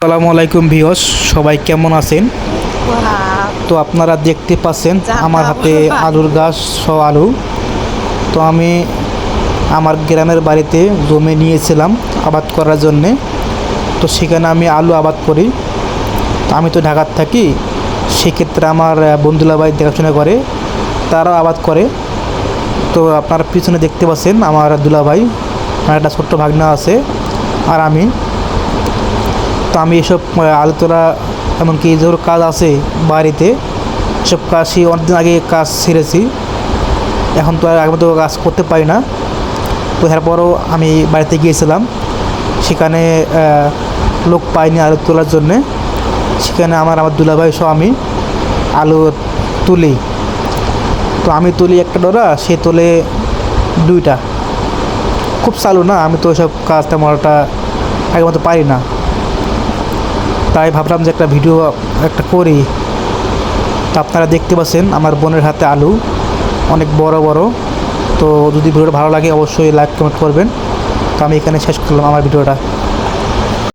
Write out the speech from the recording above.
আসসালামু আলাইকুম ভিউয়ার্স, সবাই কেমন আছেন? তো আপনারা দেখতে পাচ্ছেন আমার হাতে আলুর গাছ সহ আলু। তো আমি আমার গ্রামের বাড়িতে জমি নিয়েছিলাম আবাদ করার জন্যে। তো সেখানে আমি আলু আবাদ করি। তো আমি তো ঢাকার থাকি, সেক্ষেত্রে আমার বন্ধুলা ভাই দেখাশোনা করে, তারাও আবাদ করে। তো আপনার পিছনে দেখতে পাচ্ছেন আমার দুলাভাই, আমার একটা ছোট্ট ভাগনা আছে আর আমি। তো আমি এসব আলু তোলা এমনকি যেসব কাজ আছে বাড়িতে, সব কাজই অনেকদিন আগে কাজ ছেড়েছি। এখন তো আর আগের মতো কাজ করতে পারি না। তো এরপরও আমি বাড়িতে গিয়েছিলাম, সেখানে লোক পাইনি আলু তোলার জন্যে। সেখানে আমার দুলাভাই সহ আমি আলু তুলি। তো আমি তুলি একটা ডোরা, সে তোলে দুইটা। খুব চালু না, আমি তো ওইসব কাজ তেমন একটা আগের মতো পারি না। তাই ভাবলাম যে একটা ভিডিও একটা করি। তো আপনারা দেখতে পাচ্ছেন আমার বোনের হাতে আলু অনেক বড় বড়। তো যদি ভিডিওটা ভালো লাগে অবশ্যই লাইক কমেন্ট করবেন। তো আমি এখানে শেষ করলাম আমার ভিডিওটা।